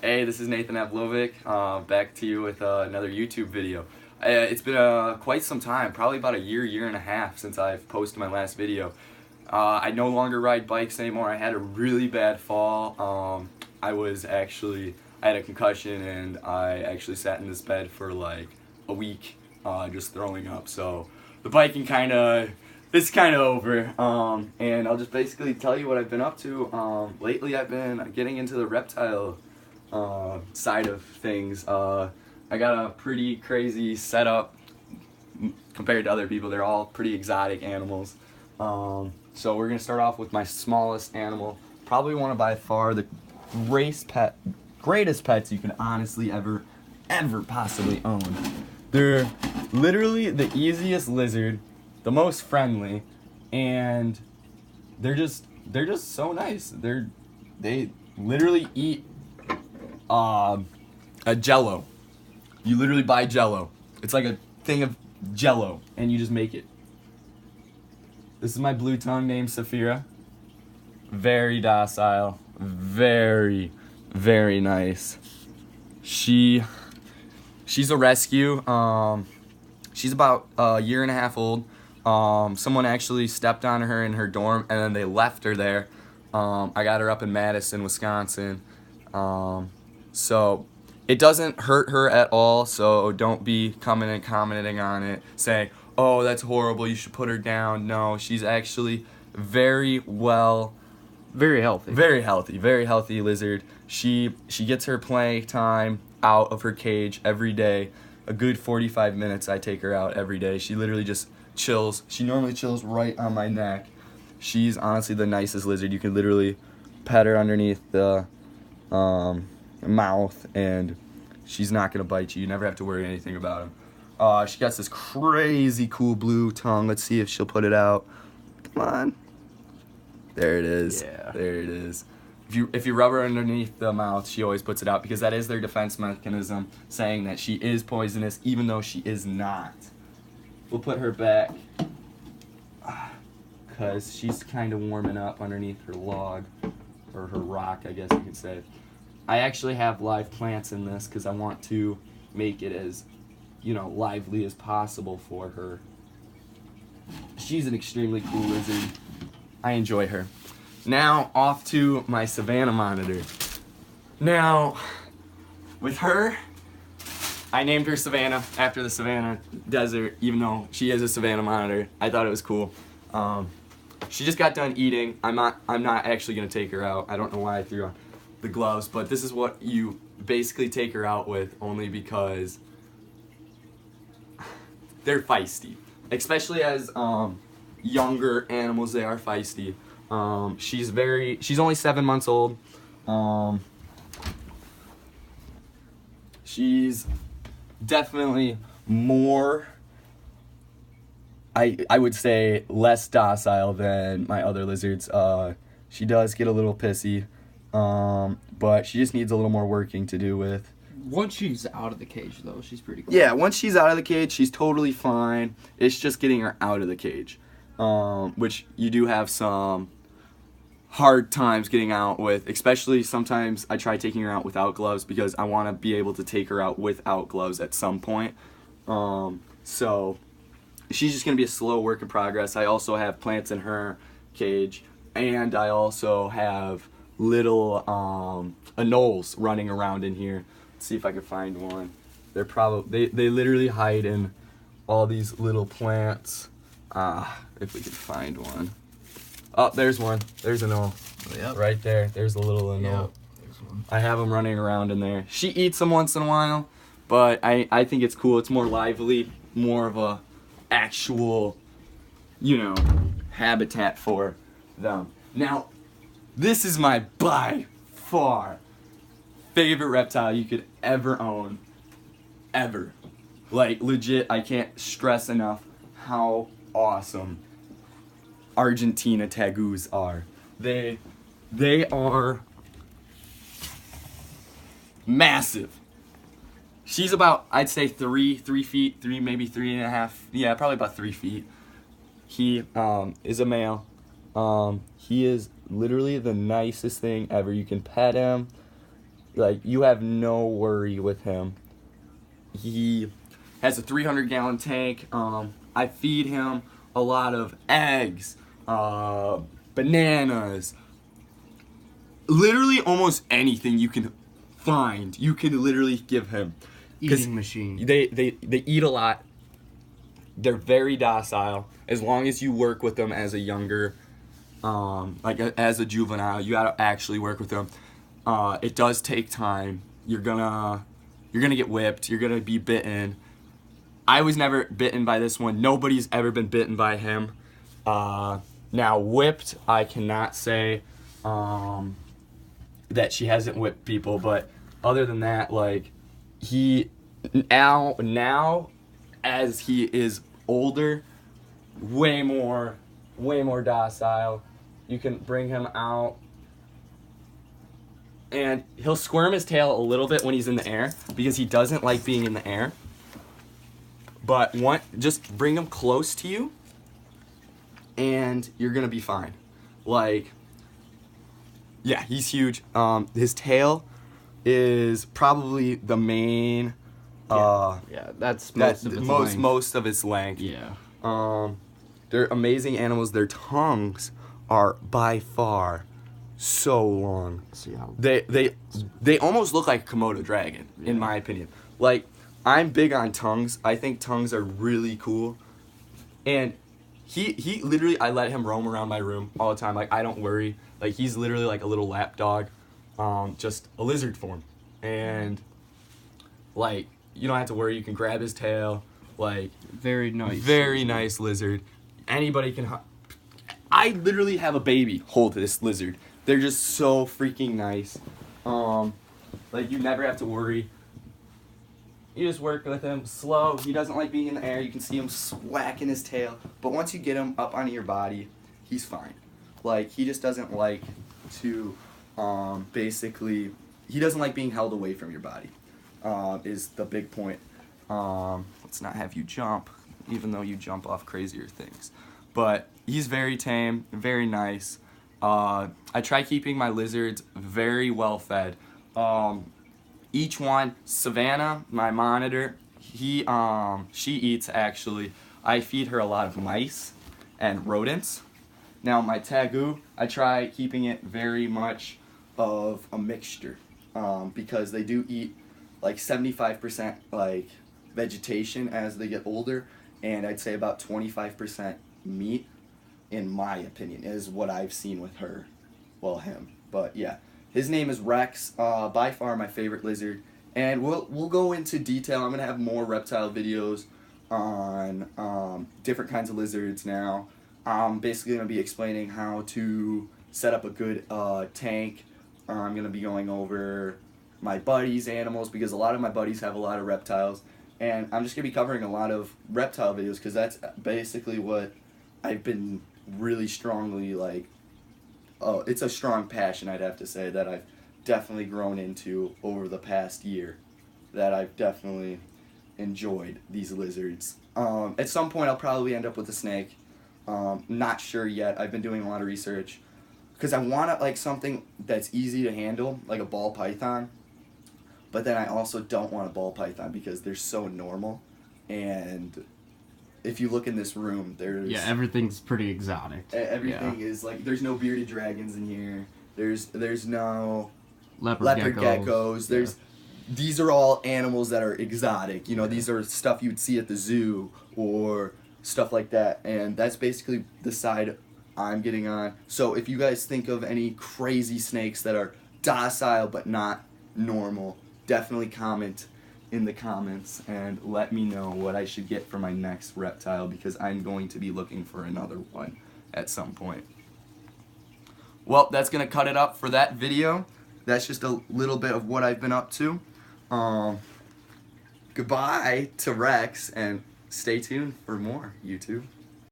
Hey, this is Nathan Avlovic, back to you with another YouTube video. It's been quite some time, probably about a year and a half since I've posted my last video. I no longer ride bikes anymore. I had a really bad fall. I had a concussion and I actually sat in this bed for like a week just throwing up. So the biking it's kind of over. And I'll just basically tell you what I've been up to. Lately I've been getting into the reptile side of things. I got a pretty crazy setup compared to other people. They're all pretty exotic animals. So we're gonna start off with my smallest animal, probably one of by far the greatest pets you can honestly ever possibly own. They're literally the easiest lizard, the most friendly, and they're just so nice. They literally eat a Jello. You literally buy Jello. It's like a thing of Jello, and you just make it. This is my blue tongue named Saphira. Very docile, very nice. She's a rescue. She's about a year and a half old. Someone actually stepped on her in her dorm, and then they left her there. I got her up in Madison, Wisconsin. So it doesn't hurt her at all, so don't be coming and commenting on it, saying, oh, that's horrible, you should put her down. No, she's actually very healthy lizard. She gets her play time out of her cage every day. A good 45 minutes I take her out every day. She literally just chills. She normally chills right on my neck. She's honestly the nicest lizard. You can literally pet her underneath the mouth and she's not gonna bite you. You never have to worry anything about him. She got this crazy cool blue tongue. Let's see if she'll put it out. Come on. There it is. Yeah. There it is. If you rub her underneath the mouth, she always puts it out because that is their defense mechanism, saying that she is poisonous even though she is not. We'll put her back because she's kind of warming up underneath her log, or her rock, I guess you could say. I actually have live plants in this because I want to make it as, lively as possible for her. She's an extremely cool lizard. I enjoy her. Now, off to my savanna monitor. Now, with her, I named her Savannah after the Savannah Desert, even though she is a savanna monitor. I thought it was cool. She just got done eating. I'm not actually gonna take her out. I don't know why I threw on the gloves, but this is what you basically take her out with, only because they're feisty. Especially as younger animals, they are feisty. She's only 7 months old. She's definitely more, I would say, less docile than my other lizards. She does get a little pissy, but she just needs a little more working to do with. Once she's out of the cage, though, she's pretty cool. Yeah, once she's out of the cage, she's totally fine. It's just getting her out of the cage, which you do have some hard times getting out with. Especially sometimes I try taking her out without gloves because I want to be able to take her out without gloves at some point. So she's just going to be a slow work in progress. I also have plants in her cage, and I also have little anoles running around in here. Let's see if I can find one. They literally hide in all these little plants. If we can find one. Oh, there's one. There's an anole. Yep. Right there. There's a little anole. Yep. There's one. I have them running around in there. She eats them once in a while, but I think it's cool. It's more lively, more of a actual, habitat for them. Now, this is my by far favorite reptile you could ever own. Ever. Like, legit, I can't stress enough how awesome Argentina tegus are. They are massive. She's about, I'd say 3 feet, maybe 3.5. Yeah, probably about 3 feet. He is a male. He is literally the nicest thing ever. You can pet him. Like, you have no worry with him. He has a 300-gallon tank. I feed him a lot of eggs, bananas, literally almost anything you can find, you can literally give him. Eating machine. They eat a lot. They're very docile. As long as you work with them as a younger, as a juvenile, you gotta actually work with them. It does take time. You're gonna get whipped. You're gonna be bitten. I was never bitten by this one. Nobody's ever been bitten by him. Now whipped, I cannot say that she hasn't whipped people, but other than that, like, he now as he is older, way more docile. You can bring him out and he'll squirm his tail a little bit when he's in the air because he doesn't like being in the air. But just bring him close to you and you're gonna be fine. Like, yeah, he's huge. His tail is probably the main. That's most of its length. Yeah. They're amazing animals. Their tongues are by far so long. See how They almost look like a Komodo dragon, in my opinion. Like, I'm big on tongues. I think tongues are really cool. And he literally, I let him roam around my room all the time. Like, I don't worry. Like, he's literally like a little lap dog, just a lizard form. And, like, you don't have to worry. You can grab his tail. Like, very nice lizard. Anybody can. I literally have a baby hold this lizard. They're just so freaking nice. Like, you never have to worry. You just work with him slow. He doesn't like being in the air. You can see him whacking his tail. But once you get him up onto your body, he's fine. Like, he just doesn't like to, basically, he doesn't like being held away from your body, is the big point. Let's not have you jump, even though you jump off crazier things. But he's very tame, very nice. I try keeping my lizards very well fed. Each one, Savannah, my monitor, she eats, actually. I feed her a lot of mice and rodents. Now, my Tagoo, I try keeping it very much of a mixture, because they do eat like 75% like vegetation as they get older, and I'd say about 25% meat, in my opinion, is what I've seen with her. Well, him. But yeah. His name is Rex, by far my favorite lizard, and we'll go into detail. I'm gonna have more reptile videos on different kinds of lizards now. I'm basically gonna be explaining how to set up a good tank. I'm gonna be going over my buddies' animals because a lot of my buddies have a lot of reptiles, and I'm just gonna be covering a lot of reptile videos because that's basically what I've been really strongly like. It's a strong passion, I'd have to say, that I've definitely grown into over the past year, that I've definitely enjoyed these lizards. At some point, I'll probably end up with a snake. Not sure yet. I've been doing a lot of research because I want like something that's easy to handle, like a ball python. But then I also don't want a ball python because they're so normal, and if you look in this room, there's everything's pretty exotic. Everything is like, there's no bearded dragons in here. There's no leopard geckos. These are all animals that are exotic. You know, these are stuff you'd see at the zoo or stuff like that. And that's basically the side I'm getting on. So if you guys think of any crazy snakes that are docile but not normal, definitely comment in the comments and let me know what I should get for my next reptile, because I'm going to be looking for another one at some point. Well, that's gonna cut it up for that video. That's just a little bit of what I've been up to. Goodbye to Rex, and stay tuned for more, YouTube.